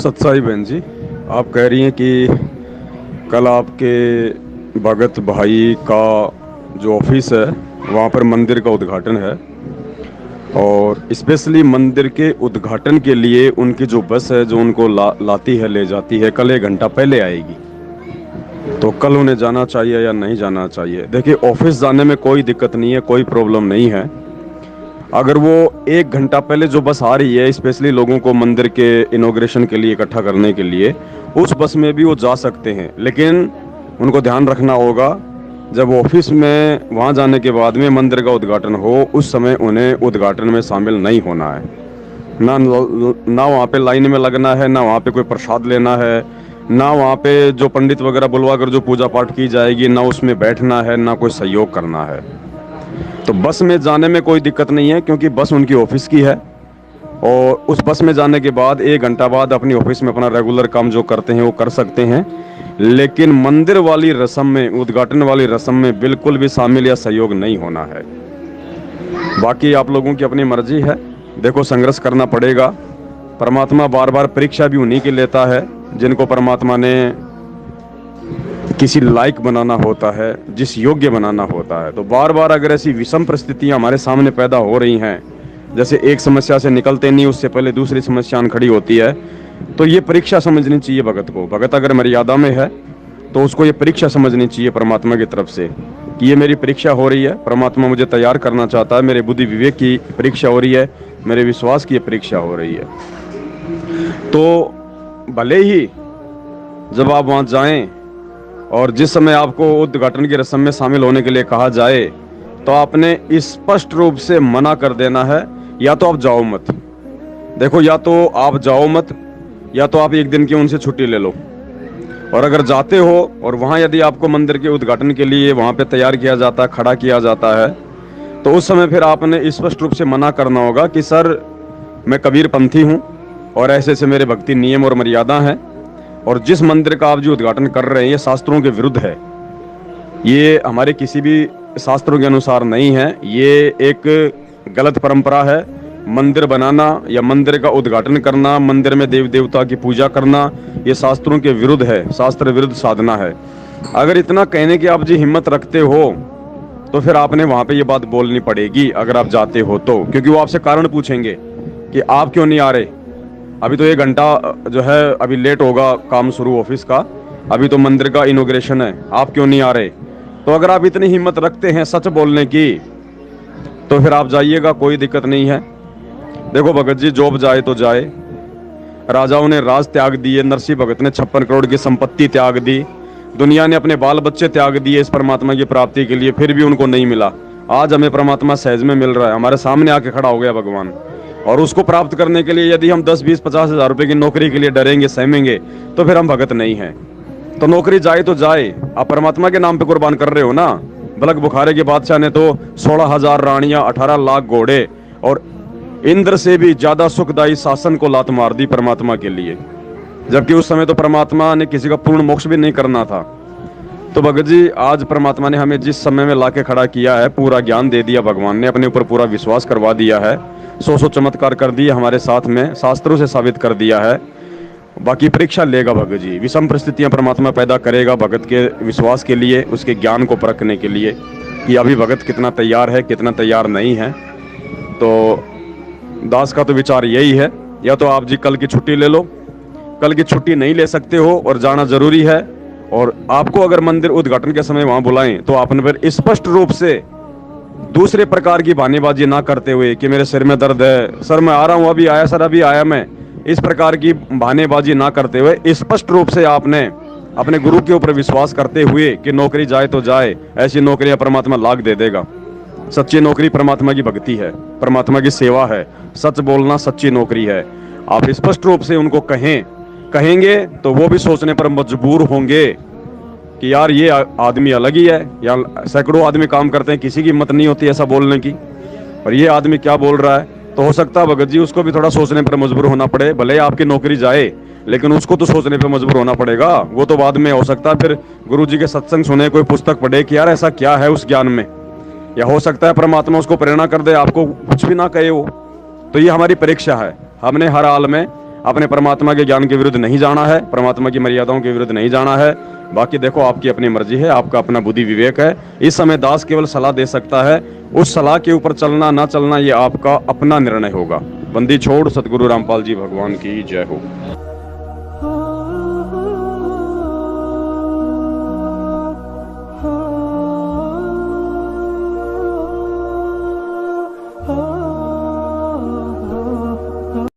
सत्साई बहन जी, आप कह रही हैं कि कल आपके भगत भाई का जो ऑफिस है वहाँ पर मंदिर का उद्घाटन है और स्पेशली मंदिर के उद्घाटन के लिए उनकी जो बस है जो उनको लाती है ले जाती है कल 1 घंटा पहले आएगी। तो कल उन्हें जाना चाहिए या नहीं जाना चाहिए? देखिए, ऑफिस जाने में कोई दिक्कत नहीं है, कोई प्रॉब्लम नहीं है। अगर वो 1 घंटा पहले जो बस आ रही है स्पेशली लोगों को मंदिर के इनॉग्रेशन के लिए इकट्ठा करने के लिए, उस बस में भी वो जा सकते हैं, लेकिन उनको ध्यान रखना होगा जब ऑफिस में वहाँ जाने के बाद में मंदिर का उद्घाटन हो उस समय उन्हें उद्घाटन में शामिल नहीं होना है। ना वहाँ पे लाइन में लगना है, ना वहाँ पे कोई प्रसाद लेना है, ना वहाँ पे जो पंडित वगैरह बुलवा कर जो पूजा पाठ की जाएगी ना उसमें बैठना है, ना कोई सहयोग करना है। तो बस में जाने में कोई दिक्कत नहीं है क्योंकि बस उनकी ऑफिस की है और उस बस में जाने के बाद 1 घंटा बाद अपनी ऑफिस में अपना रेगुलर काम जो करते हैं वो कर सकते हैं। लेकिन मंदिर वाली रस्म में, उद्घाटन वाली रस्म में बिल्कुल भी शामिल या सहयोग नहीं होना है। बाकी आप लोगों की अपनी मर्जी है, देखो संघर्ष करना पड़ेगा। परमात्मा बार बार परीक्षा भी उन्हीं की लेता है जिनको परमात्मा ने किसी लायक बनाना होता है, जिस योग्य बनाना होता है। तो बार बार अगर ऐसी विषम परिस्थितियां हमारे सामने पैदा हो रही हैं, जैसे एक समस्या से निकलते नहीं उससे पहले दूसरी समस्या खड़ी होती है, तो ये परीक्षा समझनी चाहिए भगत को। भगत अगर मर्यादा में है तो उसको ये परीक्षा समझनी चाहिए परमात्मा की तरफ से कि ये मेरी परीक्षा हो रही है, परमात्मा मुझे तैयार करना चाहता है, मेरे बुद्धि विवेक की परीक्षा हो रही है, मेरे विश्वास की परीक्षा हो रही है। तो भले ही जब आप वहाँ जाएं और जिस समय आपको उद्घाटन की रस्म में शामिल होने के लिए कहा जाए तो आपने स्पष्ट रूप से मना कर देना है, या तो आप जाओ मत। देखो, या तो आप जाओ मत या तो आप 1 दिन की उनसे छुट्टी ले लो। और अगर जाते हो और वहाँ यदि आपको मंदिर के उद्घाटन के लिए वहाँ पे तैयार किया जाता है, खड़ा किया जाता है, तो उस समय फिर आपने स्पष्ट रूप से मना करना होगा कि सर मैं कबीर पंथी हूँ और ऐसे ऐसे मेरे भक्ति नियम और मर्यादा हैं और जिस मंदिर का आप जो उद्घाटन कर रहे हैं ये शास्त्रों के विरुद्ध है, ये हमारे किसी भी शास्त्रों के अनुसार नहीं है, ये एक गलत परंपरा है। मंदिर बनाना या मंदिर का उद्घाटन करना, मंदिर में देव देवता की पूजा करना, ये शास्त्रों के विरुद्ध है, शास्त्र विरुद्ध साधना है। अगर इतना कहने की आप जी हिम्मत रखते हो तो फिर आपने वहाँ पे ये बात बोलनी पड़ेगी अगर आप जाते हो तो, क्योंकि वो आपसे कारण पूछेंगे कि आप क्यों नहीं आ रहे, अभी तो 1 घंटा जो है अभी लेट होगा काम शुरू ऑफिस का, अभी तो मंदिर का इनॉग्रेशन है, आप क्यों नहीं आ रहे। तो अगर आप इतनी हिम्मत रखते हैं सच बोलने की तो फिर आप जाइएगा, कोई दिक्कत नहीं है। देखो भगत जी, जॉब जाए तो जाए, राजाओं ने राज त्याग दिए, नरसिंह भगत ने 56 करोड़ की संपत्ति त्याग दी, दुनिया ने अपने बाल बच्चे त्याग दिए इस परमात्मा की प्राप्ति के लिए, फिर भी उनको नहीं मिला। आज हमें परमात्मा सहज में मिल रहा है, हमारे सामने आके खड़ा हो गया भगवान, और उसको प्राप्त करने के लिए यदि हम 10, 20, 50 हज़ार रुपए की नौकरी के लिए डरेंगे, सहमेंगे, तो फिर हम भगत नहीं हैं। तो नौकरी जाए तो जाए, आप परमात्मा के नाम पे कुर्बान कर रहे हो ना। बलक बुखारे के बादशाह ने तो 16,000 रानियां, 18 लाख घोड़े और इंद्र से भी ज्यादा सुखदायी शासन को लात मार दी परमात्मा के लिए, जबकि उस समय तो परमात्मा ने किसी का पूर्ण मोक्ष भी नहीं करना था। तो भगत जी, आज परमात्मा ने हमें जिस समय में लाके खड़ा किया है, पूरा ज्ञान दे दिया, भगवान ने अपने ऊपर पूरा विश्वास करवा दिया है, 100 चमत्कार कर दिए हमारे साथ में, शास्त्रों से साबित कर दिया है। बाकी परीक्षा लेगा भगत जी, विषम परिस्थितियां परमात्मा पैदा करेगा भगत के विश्वास के लिए, उसके ज्ञान को परखने के लिए कि अभी भगत कितना तैयार है, कितना तैयार नहीं है। तो दास का तो विचार यही है, या तो आप जी कल की छुट्टी ले लो, कल की छुट्टी नहीं ले सकते हो और जाना जरूरी है, और आपको अगर मंदिर उद्घाटन के समय वहां बुलाएं तो आपने फिर स्पष्ट रूप से दूसरे प्रकार की बहानेबाजी ना करते हुए कि मेरे सिर में दर्द है, सर मैं आ रहा हूं, अभी आया सर, अभी आया मैं, इस प्रकार की बहानेबाजी ना करते हुए स्पष्ट रूप से आपने अपने गुरु के ऊपर विश्वास करते हुए कि नौकरी जाए तो जाए, ऐसी नौकरियां परमात्मा लाख दे देगा। सच्ची नौकरी परमात्मा की भक्ति है, परमात्मा की सेवा है, सच बोलना सच्ची नौकरी है। आप स्पष्ट रूप से उनको कहेंगे तो वो भी सोचने पर मजबूर होंगे कि यार ये आदमी अलग ही है, या सैकड़ों आदमी काम करते हैं, किसी की हिम्मत नहीं होती ऐसा बोलने की, और ये आदमी क्या बोल रहा है। तो हो सकता है भगत जी उसको भी थोड़ा सोचने पर मजबूर होना पड़े, भले आपकी नौकरी जाए लेकिन उसको तो सोचने पर मजबूर होना पड़ेगा। वो तो बाद में हो सकता है फिर गुरु जी के सत्संग सुने, कोई पुस्तक पढ़े कि यार ऐसा क्या है उस ज्ञान में, या हो सकता है परमात्मा उसको प्रेरणा कर दे, आपको कुछ भी ना कहे वो। तो ये हमारी परीक्षा है, हमने हर हाल में अपने परमात्मा के ज्ञान के विरुद्ध नहीं जाना है, परमात्मा की मर्यादाओं के विरुद्ध नहीं जाना है। बाकी देखो आपकी अपनी मर्जी है, आपका अपना बुद्धि विवेक है। इस समय दास केवल सलाह दे सकता है, उस सलाह के ऊपर चलना ना चलना ये आपका अपना निर्णय होगा। बंदी छोड़। सतगुरु रामपाल जी भगवान की जय हो।